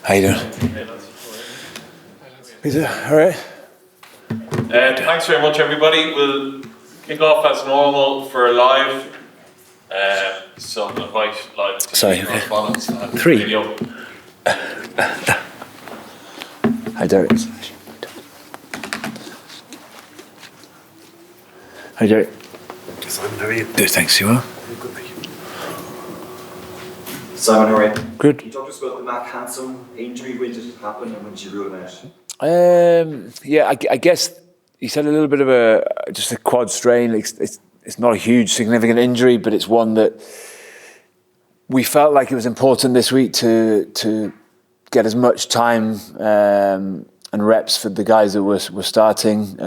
How you doing? Peter, all right? Thanks very much, everybody. We'll kick off as normal for live. So invite live TV. Sorry, okay. Correspondence and 3. radio. Hi, Derek. Hi, Derek. Simon, how are you? Good, thanks. You well? Good, thank you. Simon, all right? Good. Can you talk to us about the Mac Handsome injury? When did it happen and when did you rule him out? I guess he's had a little bit of just a quad strain. It's not a huge, significant injury, but it's one that we felt like it was important this week to get as much time and reps for the guys that were starting.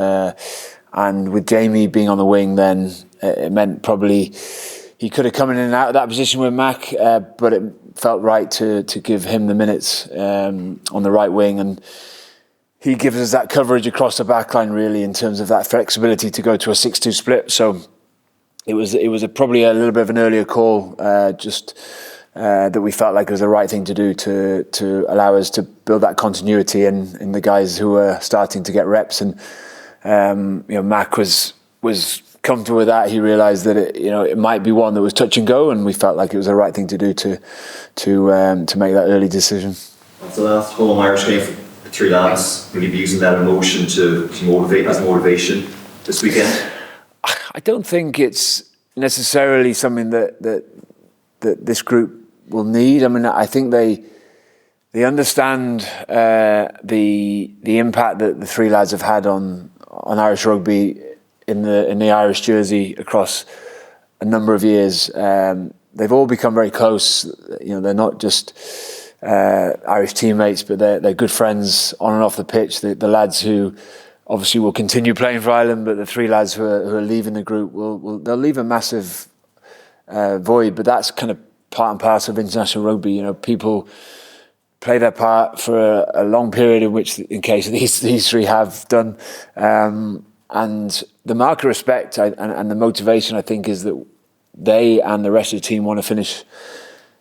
And with Jamie being on the wing, then it meant probably he could have come in and out of that position with Mac, but it felt right to give him the minutes on the right wing, and he gives us that coverage across the back line really in terms of that flexibility to go to a 6-2 split. So it was probably a little bit of an earlier call, that we felt like it was the right thing to do to allow us to build that continuity in the guys who were starting to get reps. And Mac was comfortable with that. He realised that it might be one that was touch and go, and we felt like it was the right thing to do to make that early decision. That's the last home Irish game for the three lads. Will you be using that emotion to motivate as motivation this weekend? I don't think it's necessarily something that this group will need. I mean, I think they understand the impact that the three lads have had on Irish rugby in the Irish jersey across a number of years. They've all become very close. They're not just Irish teammates, but they're good friends on and off the pitch. The lads who obviously will continue playing for Ireland, but the three lads who are leaving the group they'll leave a massive void. But that's kind of part and parcel of international rugby. People play their part for a long period, in case these three have done. And the mark of respect and the motivation, I think, is that they and the rest of the team want to finish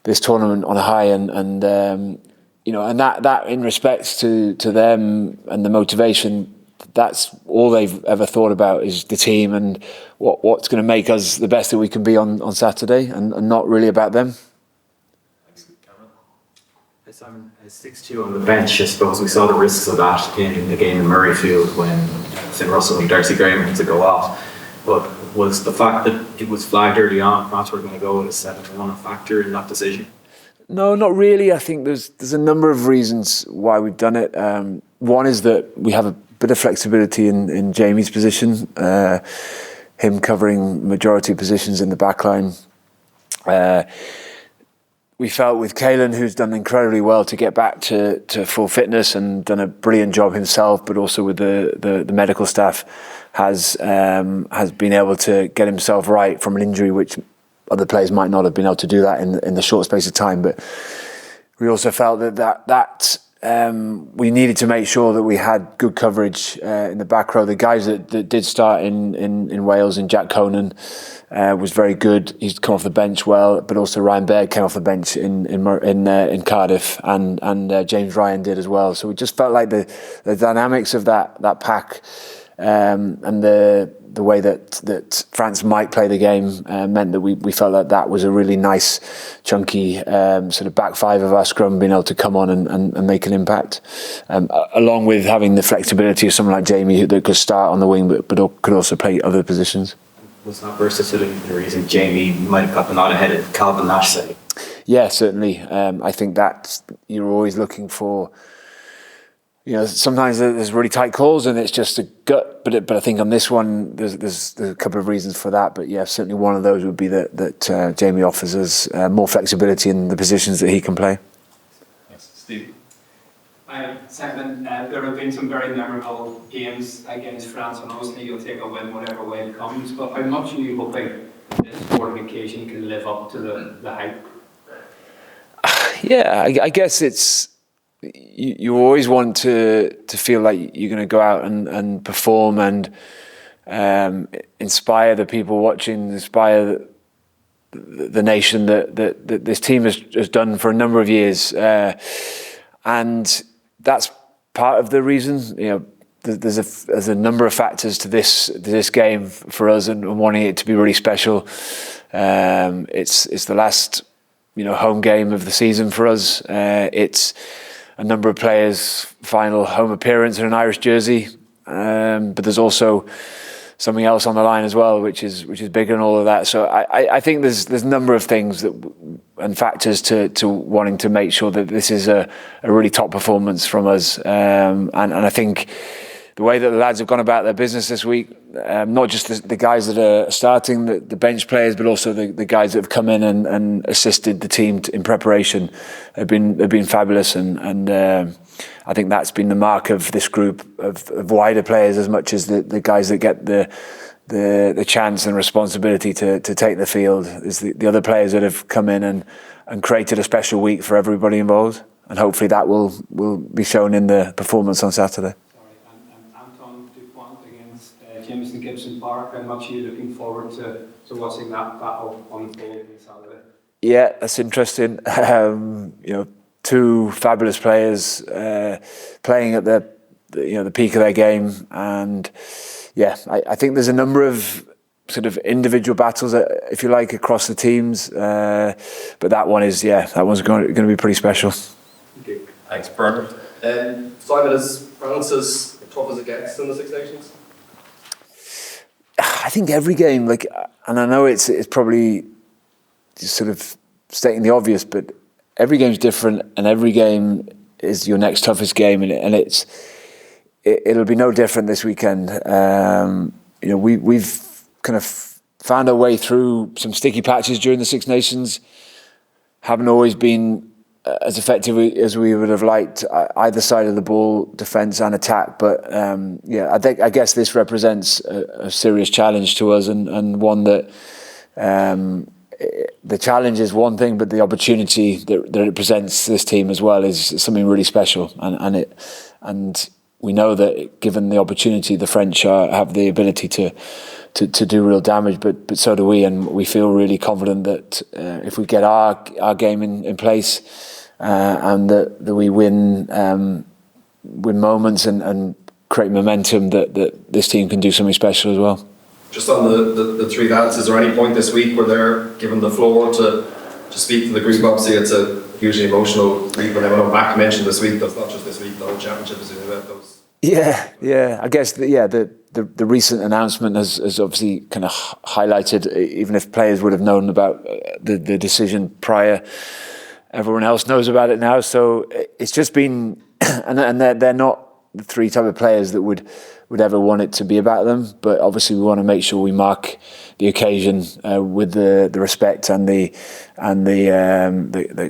this tournament on a high, and that in respects to them and the motivation, that's all they've ever thought about is the team and what's going to make us the best that we can be on Saturday, and not really about them. Simon, 6-2 on the bench, I suppose we saw the risks of that in the game in Murrayfield when Finn Russell and Darcy Graham had to go off. But was the fact that it was flagged early on, perhaps we're going to go with a 7-1 a factor in that decision? No, not really. I think there's a number of reasons why we've done it. One is that we have a bit of flexibility in Jamie's position, him covering majority positions in the back line. We felt with Caelan, who's done incredibly well to get back to full fitness and done a brilliant job himself, but also with the medical staff, has been able to get himself right from an injury, which other players might not have been able to do that in the short space of time. But we also felt that we needed to make sure that we had good coverage in the back row. The guys that did start in Wales, and Jack Conan was very good. He's come off the bench well, but also Ryan Baird came off the bench in Cardiff, and James Ryan did as well. So we just felt like the dynamics of that pack and the way that France might play the game meant that we felt that was a really nice, chunky sort of back five of our scrum being able to come on and make an impact, along with having the flexibility of someone like Jamie that could start on the wing but could also play other positions. Was that versatility the reason Jamie might have got the nod ahead of Calvin Nash, say? Yeah, certainly. I think that you're always looking for. Sometimes there's really tight calls and it's just a gut, but I think on this one there's a couple of reasons for that. But yeah, certainly one of those would be that Jamie offers us more flexibility in the positions that he can play. Yes, Steve. Hi, Simon. There have been some very memorable games against France, and obviously you'll take a win whatever way it comes. But how much are you hoping this sporting occasion can live up to the hype? Yeah, I guess it's. You always want to feel like you're going to go out and perform and inspire the people watching, inspire the nation that this team has done for a number of years. and that's part of the reason. There's a number of factors to this game for us, and wanting it to be really special. It's the last home game of the season for us. It's a number of players' final home appearance in an Irish jersey, but there's also something else on the line as well, which is bigger than all of that. So I think there's a number of things and factors to wanting to make sure that this is a really top performance from us. And I think the way that the lads have gone about their business this week, not just the guys that are starting, the bench players, but also the guys that have come in and assisted the team in preparation, have been fabulous. And I think that's been the mark of this group of wider players, as much as the guys that get the chance and responsibility to take the field, is the other players that have come in and created a special week for everybody involved. And hopefully that will be shown in the performance on Saturday. Jameson Gibson Park, how much are you looking forward to watching that battle unfold on Saturday? Yeah, that's interesting. Two fabulous players playing at the peak of their game, and I think there's a number of sort of individual battles, if you like, across the teams, but that one's going to be pretty special. Thanks, Bernard. Simon, is France as tough as it gets in the Six Nations? I think every game, and I know it's probably just sort of stating the obvious, but every game's different, and every game is your next toughest game, and it'll be no different this weekend. We've kind of found our way through some sticky patches during the Six Nations. Haven't always been as effective as we would have liked, either side of the ball, defence and attack. But I guess this represents a serious challenge to us, and one that the challenge is one thing, but the opportunity that it presents this team as well is something really special. And we know that given the opportunity, the French have the ability to do real damage, but so do we, and we feel really confident that if we get our game in place, and that we win moments and create momentum, that this team can do something special as well. Just on the three lads, is there any point this week where they're given the floor to speak to the group? Obviously it's a hugely emotional week, but I know Mac mentioned this week, that's not just this week, the whole championship is about those. Yeah. I guess the recent announcement has obviously kind of highlighted, even if players would have known about the decision prior, everyone else knows about it now. So it's just been, and they're not the three type of players that would ever want it to be about them. But obviously we want to make sure we mark the occasion with the respect and the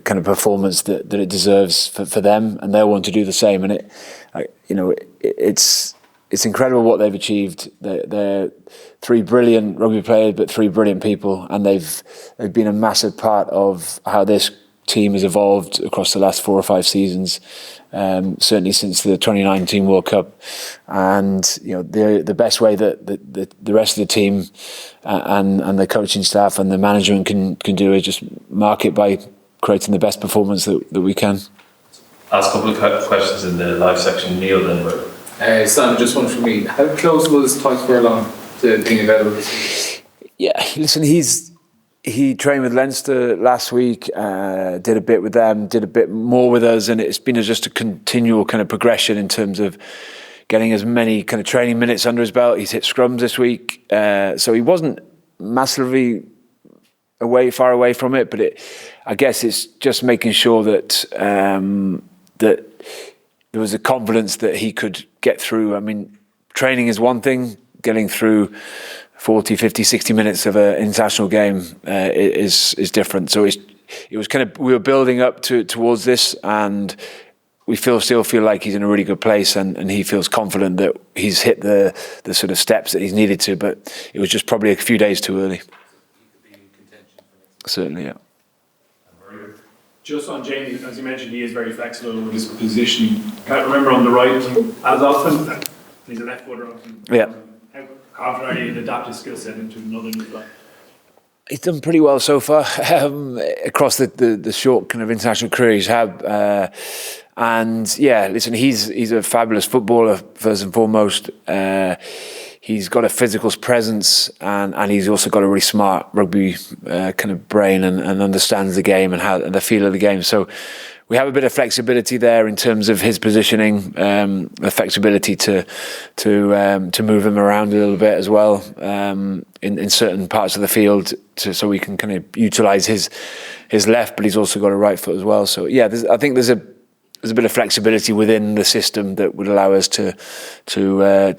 kind of performance that it deserves for them, and they'll want to do the same. And it's incredible what they've achieved. They're three brilliant rugby players, but three brilliant people, and they've been a massive part of how this team has evolved across the last 4 or 5 seasons, certainly since the 2019 World Cup. And the best way that the rest of the team and the coaching staff and the management can do is just mark it by creating the best performance that we can. Ask a couple of questions in the live section. Neil, then. Simon, just one from me. How close was Tyson Furlong to being available this week? Yeah, listen, he trained with Leinster last week, did a bit with them, did a bit more with us, and it's been just a continual kind of progression in terms of getting as many kind of training minutes under his belt. He's hit scrums this week, so he wasn't massively far away from it, but I guess it's just making sure that that there was a confidence that he could get through. I mean, training is one thing, getting through 40, 50, 60 minutes of an international game is different. So it was kind of, we were building up towards this, and we still feel like he's in a really good place, and he feels confident that he's hit the sort of steps that he's needed to, but it was just probably a few days too early. Certainly, yeah. Just on Jamie, as you mentioned, he is very flexible with his position. Can't remember on the right as often. He's a left footer often. Yeah. How confident are you to adapt his skill set into another new club? He's done pretty well so far across the short kind of international career he's had. And yeah, listen, he's a fabulous footballer first and foremost. He's got a physical presence, and he's also got a really smart rugby kind of brain, and understands the game and the feel of the game. So we have a bit of flexibility there in terms of his positioning, the flexibility to move him around a little bit as well in certain parts of the field, so we can kind of utilise his left, but he's also got a right foot as well. So yeah, I think there's a bit of flexibility within the system that would allow us to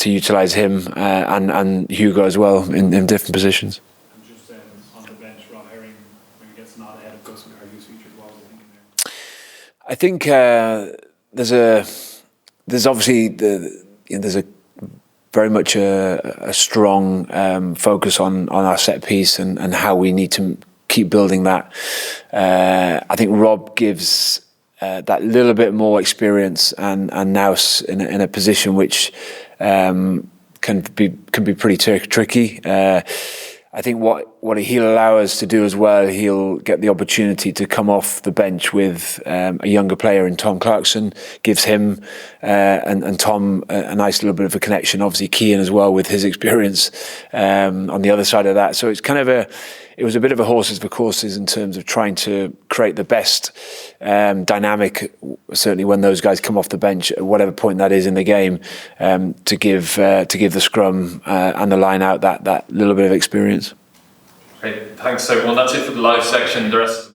utilise him and Hugo as well in different positions. And just on the bench, Rob Herring, when he gets not ahead of Gus McCarthy's features, what was he thinking there? I think there's obviously there's a very much a strong focus on our set piece and how we need to keep building that. I think Rob gives that little bit more experience and now in a position which can be pretty tricky. I think what he'll allow us to do as well, he'll get the opportunity to come off the bench with a younger player in Tom Clarkson, gives him and Tom a nice little bit of a connection. Obviously Cian as well with his experience on the other side of that. So it's kind of it was a bit of a horses for courses in terms of trying to create the best dynamic, certainly when those guys come off the bench at whatever point that is in the game, to give the scrum and the line out that little bit of experience. Great, thanks everyone. That's it for the live section. The rest